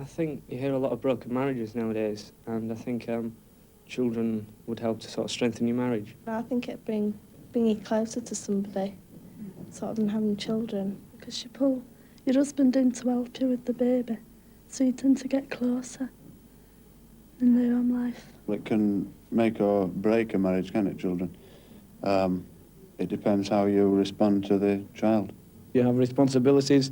think you hear a lot of broken marriages nowadays, and I think children would help to sort of strengthen your marriage. I think it'd bring you closer to somebody, sort of than having children, because you pull your husband in to help you with the baby, so you tend to get closer in their own life. It can make or break a marriage, can it, children? It depends how you respond to the child. You have responsibilities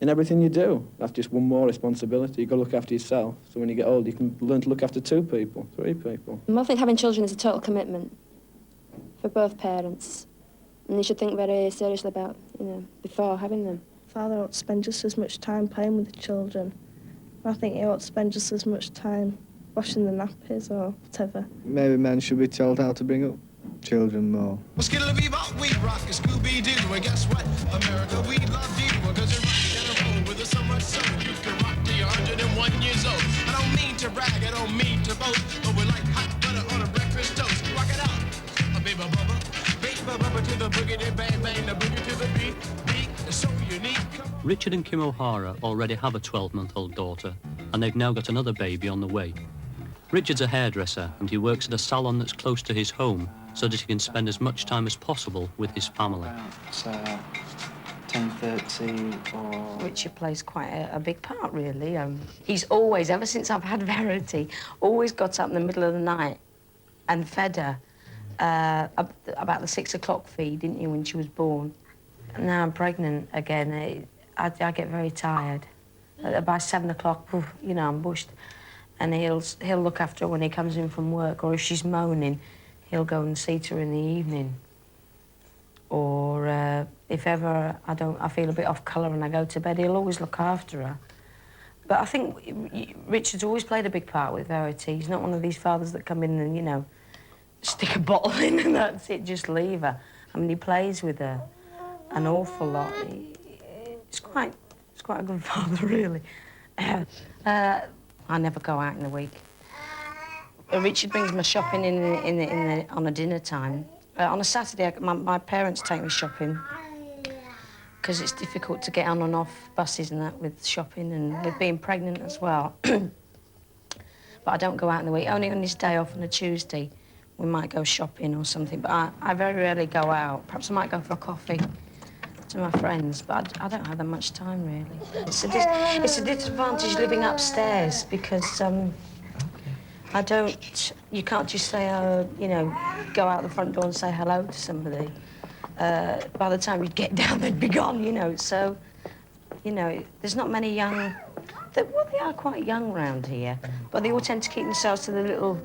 in everything you do. That's just one more responsibility. You've got to look after yourself. So when you get old, you can learn to look after 2 people, 3 people. I think having children is a total commitment for both parents. And you should think very seriously about, before having them. Father ought to spend just as much time playing with the children. I think he ought to spend just as much time washing the nappies or whatever. Maybe men should be told how to bring up children more. Well, Skittle-a-bebop, we rock a Scooby-Doo, and guess what? America, we love you, because you're rocking and a roll with us so much so you can rock till you're 101 years old. I don't mean to brag, I don't mean to boast, but we're like hot butter on a breakfast toast. Rock it out, baby bubba to the boogity bang bang, the boogie to the beat, it's so unique. Richard and Kim O'Hara already have a 12-month-old daughter, and they've now got another baby on the way. Richard's a hairdresser, and he works at a salon that's close to his home, so that he can spend as much time as possible with his family. It's 10:30 or... Richard plays quite a big part, really. He's always, ever since I've had Verity, always got up in the middle of the night and fed her about the 6 o'clock feed, didn't you, when she was born? Now I'm pregnant again. I get very tired. By 7 o'clock, I'm bushed. And he'll look after her when he comes in from work, or if she's moaning, he'll go and see to her in the evening. Or if ever I feel a bit off colour and I go to bed, he'll always look after her. But I think Richard's always played a big part with Verity. He's not one of these fathers that come in and, stick a bottle in and that's it, just leave her. I mean, he plays with her an awful lot. It's quite a good father, really. I never go out in the week. Richard brings me shopping on a dinner time. On a Saturday, my parents take me shopping because it's difficult to get on and off buses and that with shopping and with being pregnant as well. But I don't go out in the week. Only on this day off on a Tuesday, we might go shopping or something. But I very rarely go out. Perhaps I might go for a coffee to my friends, but I don't have that much time, really. It's a disadvantage living upstairs because you can't just say, go out the front door and say hello to somebody. By the time you get down, they'd be gone, So, there's not many young... they are quite young round here, but they all tend to keep themselves to the little,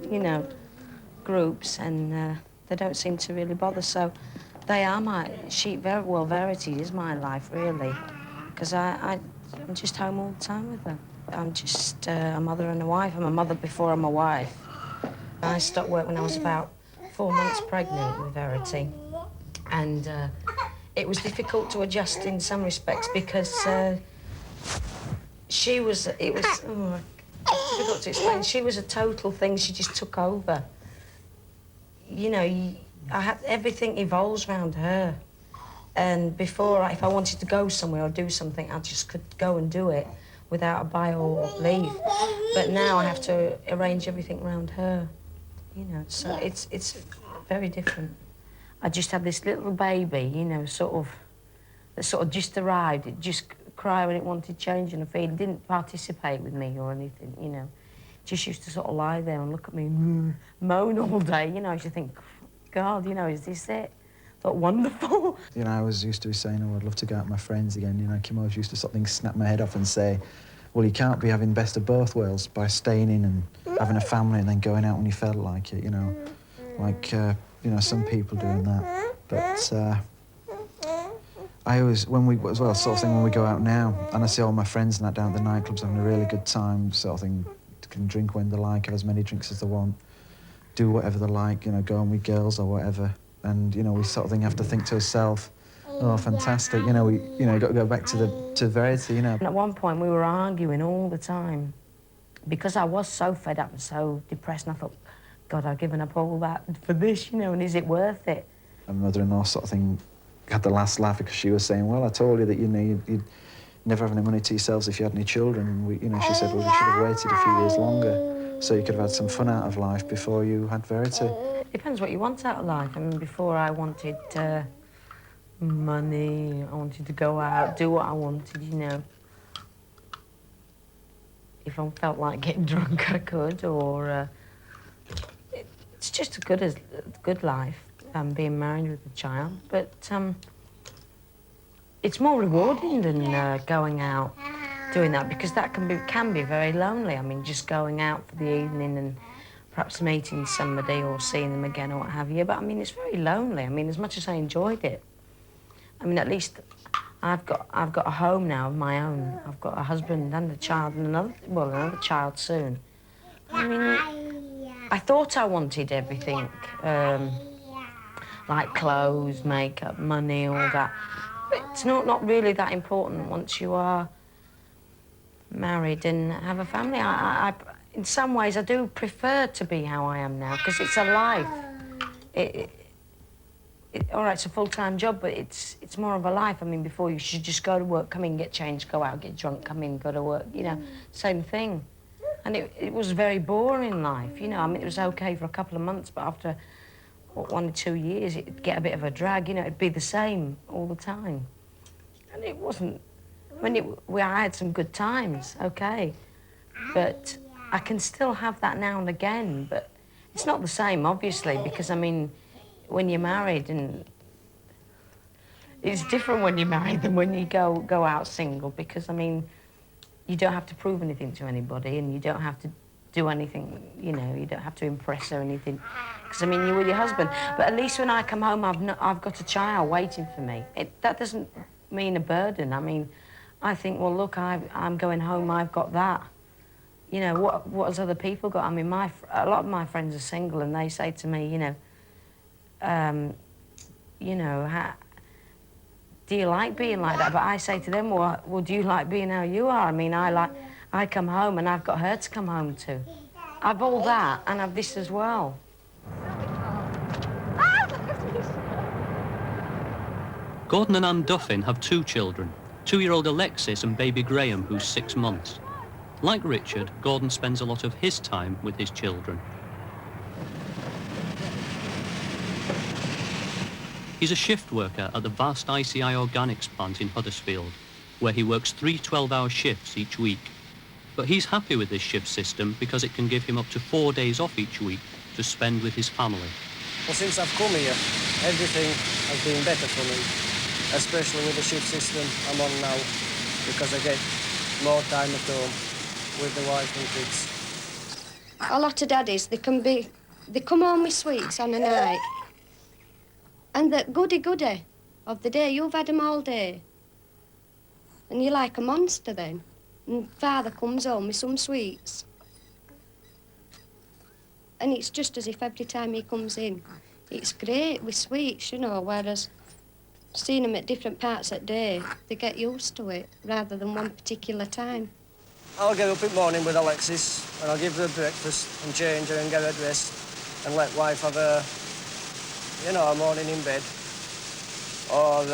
groups, and they don't seem to really bother, so... They are Verity is my life, really, because I'm just home all the time with them. I'm just a mother and a wife. I'm a mother before I'm a wife. I stopped work when I was about 4 months pregnant with Verity, and it was difficult to adjust in some respects because it was difficult to explain. She was a total thing. She just took over. Everything evolves around her. And before, if I wanted to go somewhere or do something, I just could go and do it without a buy or leave. But now I have to arrange everything around her, so it's very different. I just had this little baby, that sort of just arrived. It just cried when it wanted changing a feed. It didn't participate with me or anything, Just used to sort of lie there and look at me and moan all day, You think, God, is this it? Thought, wonderful. I was used to be saying, I'd love to go out with my friends again. Kim always used to sort of snap my head off and say, well, you can't be having best of both worlds by staying in and having a family and then going out when you felt like it, Like, some people doing that. But I always, when we go out now, and I see all my friends and that down at the nightclubs having a really good time, sort of thing, can drink when they like, have as many drinks as they want, do whatever they like, go on with girls or whatever. And, we sort of have to think to ourselves, oh, fantastic, we got to go back to Verity, And at one point, we were arguing all the time because I was so fed up and so depressed, and I thought, God, I've given up all that for this, and is it worth it? And mother-in-law sort of thing had the last laugh because she was saying, well, I told you that, never have any money to yourselves if you had any children. And we, you know, she said, well, you should have waited a few years longer so you could have had some fun out of life before you had Verity. Depends what you want out of life. I mean, before I wanted money, I wanted to go out, do what I wanted, you know. If I felt like getting drunk, I could, or it's just a good life, being married with a child. But it's more rewarding than going out doing that, because that can be very lonely. I mean, just going out for the evening and perhaps meeting somebody or seeing them again or what have you. But I mean, it's very lonely. I mean, as much as I enjoyed it, I mean, at least I've got a home now of my own. I've got a husband and a child and another child soon. I mean, I thought I wanted everything, like clothes, makeup, money, all that. But it's not really that important once you are married and have a family. In some ways, I do prefer to be how I am now, because it's a life. All right, it's a full-time job, but it's more of a life. I mean, before you should just go to work, come in, get changed, go out, get drunk, come in, go to work, you know, same thing. And it was very boring life, you know. I mean, it was okay for a couple of months, but after 1 or 2 years, it'd get a bit of a drag, you know, it'd be the same all the time. And it wasn't, I mean, I had some good times, okay, but I can still have that now and again, but it's not the same, obviously, because, I mean, when you're married, and it's different when you're married than when you go out single, because, I mean, you don't have to prove anything to anybody, and you don't have to do anything, you know, you don't have to impress or anything, because, I mean, you're with your husband. But at least when I come home, I've got a child waiting for me. That doesn't mean a burden. I mean, I think, well, look, I'm going home, I've got that. You know, what has other people got? I mean, a lot of my friends are single, and they say to me, you know, do you like being like that? But I say to them, well, do you like being how you are? I mean, I come home and I've got her to come home to. I've all that, and I've this as well. Gordon and Ann Duffin have 2 children, 2-year-old Alexis and baby Graham, who's 6 months. Like Richard, Gordon spends a lot of his time with his children. He's a shift worker at the vast ICI Organics plant in Huddersfield, where he works 3 12-hour shifts each week. But he's happy with this shift system because it can give him up to 4 days off each week to spend with his family. Well, since I've come here, everything has been better for me, especially with the shift system I'm on now, because I get more time at home with the wife and kids. A lot of daddies, they come home with sweets on a night, and the goody of the day, you've had them all day. And you're like a monster then. And father comes home with some sweets. And it's just as if every time he comes in, it's great with sweets, you know, whereas seeing them at different parts of the day, they get used to it rather than one particular time. I'll get up in the morning with Alexis, and I'll give her breakfast and change her and get her dressed and let wife have a, you know, a morning in bed. Or,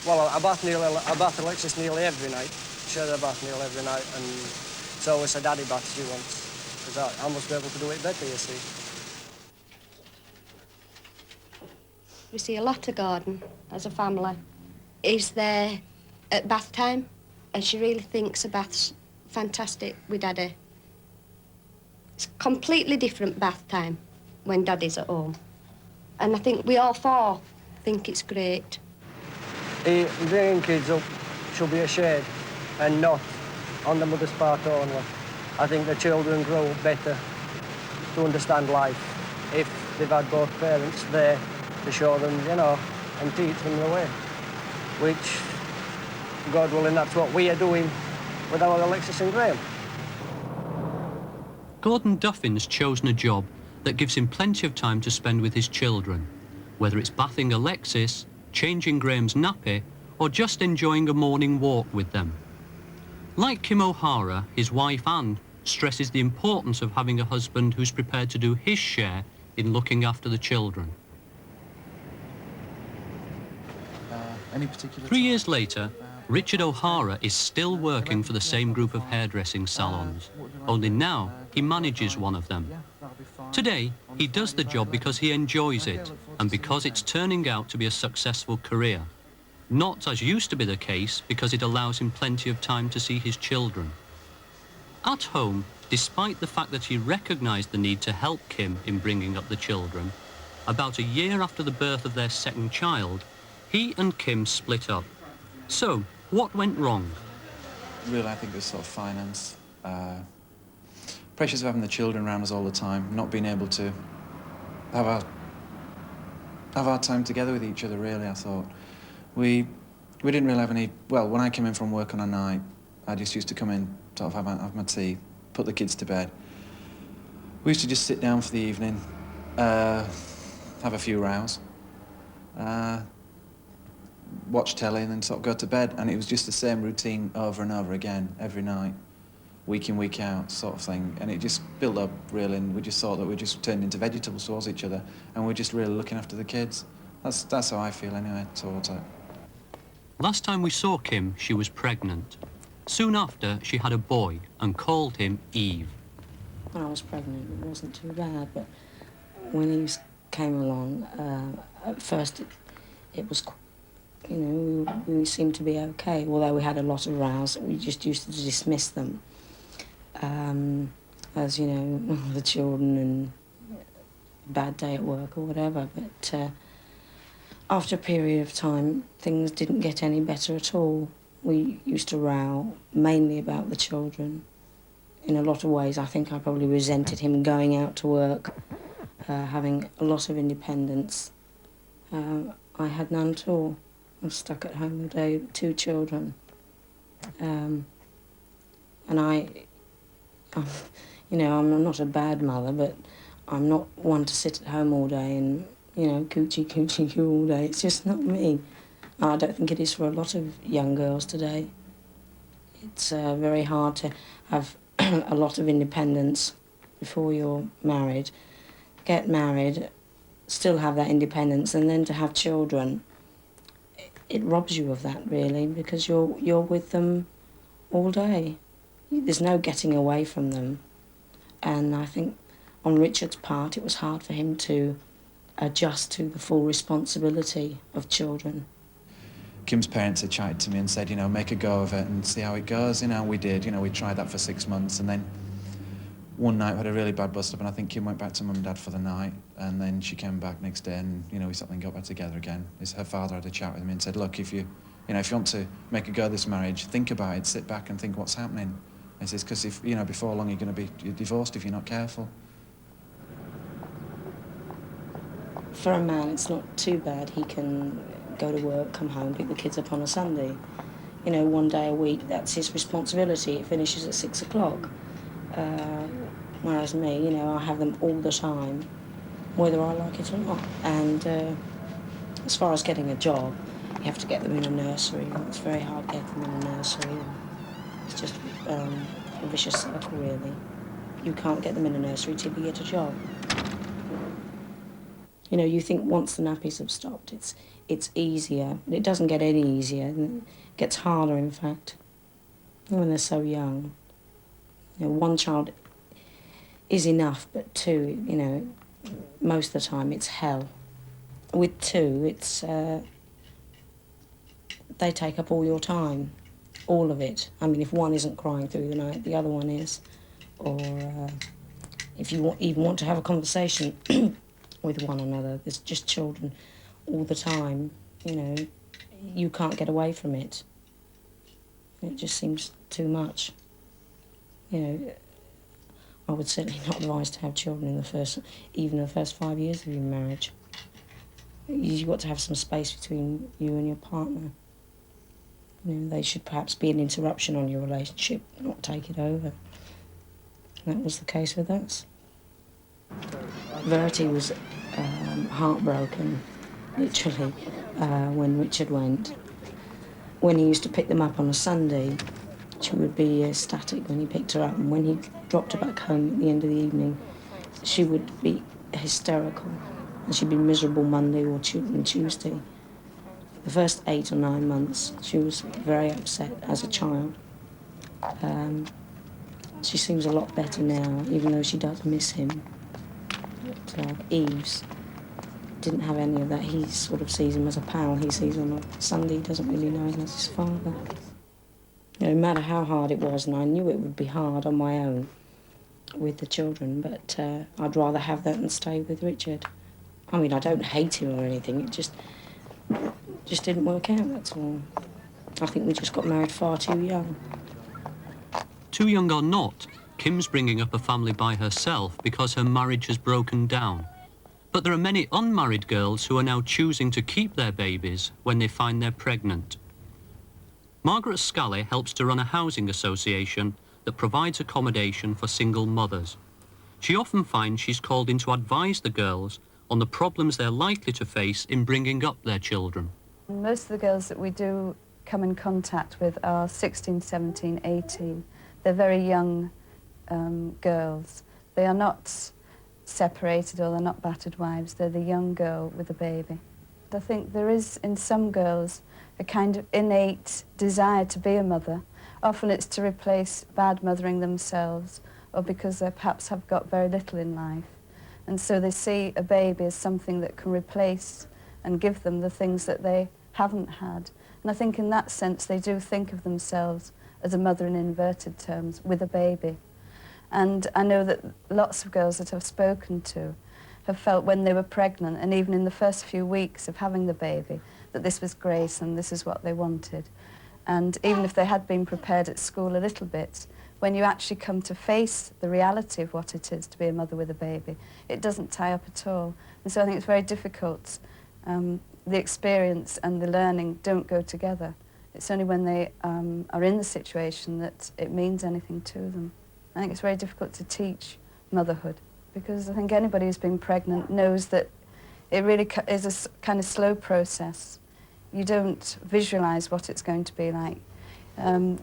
well, I bath Alexis nearly every night. She has a bath nearly every night, and so it's a daddy bath she wants. Because I must be able to do it better, you see. We see a lot of Gordon as a family. He's there at bath time, and she really thinks a bath's fantastic with Daddy. It's completely different bath time when Daddy's at home. And I think we all 4 think it's great. Bringing kids up should be a shared and not on the mother's part only. I think the children grow better to understand life if they've had both parents there to show them, you know, and teach them the way. Which, God willing, that's what we are doing with our Alexis and Graham. Gordon Duffin's chosen a job that gives him plenty of time to spend with his children, whether it's bathing Alexis, changing Graham's nappy, or just enjoying a morning walk with them. Like Kim O'Hara, his wife Anne stresses the importance of having a husband who's prepared to do his share in looking after the children. Any particular 3 years later, Richard O'Hara is still working for the same group of hairdressing salons, only now he manages one of them. Today, he does the job because he enjoys it and because it's turning out to be a successful career. Not, as used to be the case, because it allows him plenty of time to see his children. At home, despite the fact that he recognised the need to help Kim in bringing up the children, about a year after the birth of their second child, he and Kim split up. So, what went wrong? Really, I think it was sort of finance. Pressures of having the children around us all the time, not being able to have our time together with each other, really, I thought. We didn't really have any... Well, when I came in from work on a night, I just used to come in, sort of have my tea, put the kids to bed. We used to just sit down for the evening, have a few rows, watch telly and then sort of go to bed, and it was just the same routine over and over again, every night, week in, week out sort of thing, and it just built up really, and we just thought that we just turned into vegetables towards each other, and we're just really looking after the kids. That's how I feel anyway towards it. Last time we saw Kim, she was pregnant. Soon after, she had a boy and called him Eve. When I was pregnant, it wasn't too bad, but when he came along, at first it was, you know, we seemed to be okay, although we had a lot of rows. We just used to dismiss them as, you know, the children and bad day at work or whatever. But after a period of time, things didn't get any better at all. We used to row mainly about the children. In a lot of ways, I think I probably resented him going out to work, having a lot of independence. I had none at all. I was stuck at home all day with 2 children. And you know, I'm not a bad mother, but I'm not one to sit at home all day and, you know, coochie all day. It's just not me. I don't think it is for a lot of young girls today. It's very hard to have a lot of independence before you're married. Get married, still have that independence, and then to have children, it robs you of that, really, because you're with them all day. There's no getting away from them. And I think on Richard's part, it was hard for him to adjust to the full responsibility of children. Kim's parents had chatted to me and said, you know, make a go of it and see how it goes. You know, we did. You know, we tried that for 6 months, and then one night we had a really bad bust-up, and I think Kim went back to Mum and Dad for the night, and then she came back next day, and, you know, we suddenly got back together again. Her father had a chat with me and said, look, if you want to make a go of this marriage, think about it, sit back and think what's happening. He says, because if, you know, before long you're divorced if you're not careful. For a man, it's not too bad. He can go to work, come home, pick the kids up on a Sunday. You know, 1 day a week, that's his responsibility. It finishes at 6 o'clock. Whereas me, you know, I have them all the time, whether I like it or not. And as far as getting a job, you have to get them in a nursery. It's very hard to get them in a nursery. It's just a vicious circle, really. You can't get them in a nursery till you get a job. You know, you think once the nappies have stopped, it's easier. But it doesn't get any easier. It gets harder, in fact, when they're so young. You know, 1 child is enough, but 2, you know, most of the time it's hell. With 2, it's they take up all your time, all of it. I mean, if one isn't crying through the night, the other one is. Or if you even want to have a conversation with one another, there's just children all the time, you know, you can't get away from it. It just seems too much. You know, I would certainly not advise to have children in even the first 5 years of your marriage. You've got to have some space between you and your partner. You know, they should perhaps be an interruption on your relationship, not take it over. That was the case with us. Verity was heartbroken, literally, when Richard went. When he used to pick them up on a Sunday, she would be ecstatic when he picked her up, and when he dropped her back home at the end of the evening, she would be hysterical, and she'd be miserable Monday or Tuesday. the first 8 or 9 months, she was very upset as a child. She seems a lot better now, even though she does miss him. But Eves didn't have any of that. He sort of sees him as a pal. He sees him on a Sunday. He doesn't really know him as his father. No matter how hard it was, and I knew it would be hard on my own with the children, but I'd rather have that than stay with Richard. I mean, I don't hate him or anything. It just didn't work out, that's all. I think we just got married far too young. Too young or not, Kim's bringing up a family by herself because her marriage has broken down. But there are many unmarried girls who are now choosing to keep their babies when they find they're pregnant. Margaret Scally helps to run a housing association that provides accommodation for single mothers. She often finds she's called in to advise the girls on the problems they're likely to face in bringing up their children. Most of the girls that we do come in contact with are 16, 17, 18. They're very young girls. They are not separated or they're not battered wives. They're the young girl with a baby. I think there is in some girls a kind of innate desire to be a mother. Often it's to replace bad mothering themselves or because they perhaps have got very little in life. And so they see a baby as something that can replace and give them the things that they haven't had. And I think in that sense they do think of themselves as a mother in inverted terms with a baby. And I know that lots of girls that I've spoken to have felt when they were pregnant and even in the first few weeks of having the baby that this was great and this is what they wanted. And even if they had been prepared at school a little bit, when you actually come to face the reality of what it is to be a mother with a baby, it doesn't tie up at all. And so I think it's very difficult. The experience and the learning don't go together. It's only when they are in the situation that it means anything to them. I think it's very difficult to teach motherhood because I think anybody who's been pregnant knows that it really is a kind of slow process. You don't visualise what it's going to be like.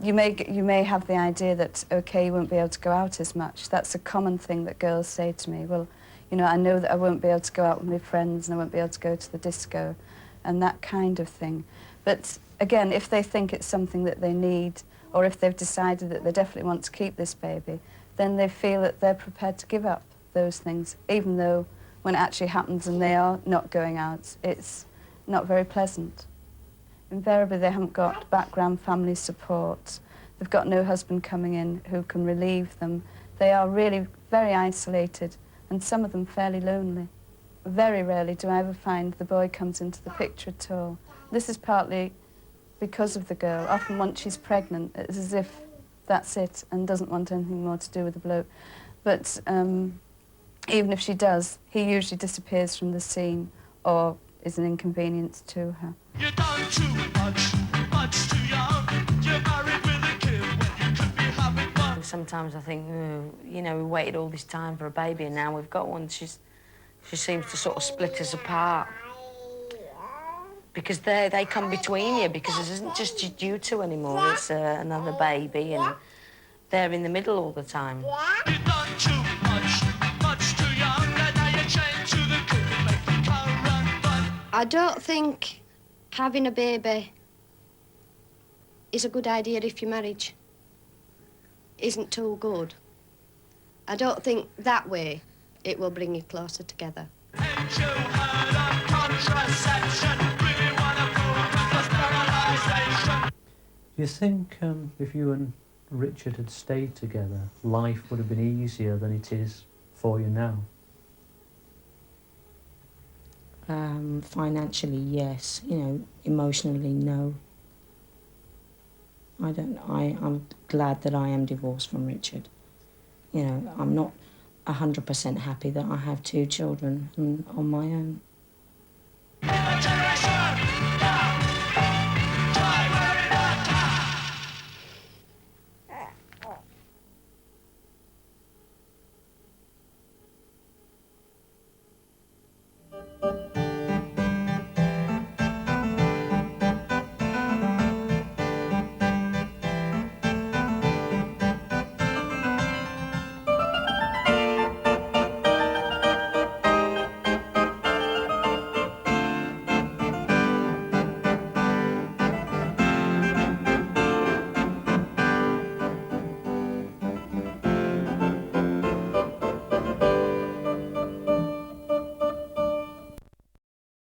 You may have the idea that, okay, you won't be able to go out as much. That's a common thing that girls say to me. Well, you know, I know that I won't be able to go out with my friends and I won't be able to go to the disco and that kind of thing. But again, if they think it's something that they need or if they've decided that they definitely want to keep this baby, then they feel that they're prepared to give up those things, even though when it actually happens and they are not going out, it's not very pleasant. Invariably, they haven't got background family support. They've got no husband coming in who can relieve them. They are really very isolated, and some of them fairly lonely. Very rarely do I ever find the boy comes into the picture at all. This is partly because of the girl. Often once she's pregnant, it's as if that's it and doesn't want anything more to do with the bloke. But even if she does, he usually disappears from the scene or is an inconvenience to her. You're done too much too young. You're married with a kid when you could be having fun. Sometimes I think, you know, we waited all this time for a baby and now we've got one. She seems to sort of split us apart. Because they come between you, because it isn't just you two anymore, it's another baby, and they're in the middle all the time. You've done too much too young. Now you're chained to the cool, make the car run fun. I don't think having a baby is a good idea if your marriage isn't too good. I don't think that way it will bring you closer together. Ain't you heard of contraception? Really wanna prove it was sterilization. Do you think if you and Richard had stayed together, life would have been easier than it is for you now? Financially, yes. You know, emotionally, no. I'm glad that I am divorced from Richard. You know, I'm not 100% happy that I have 2 children on my own.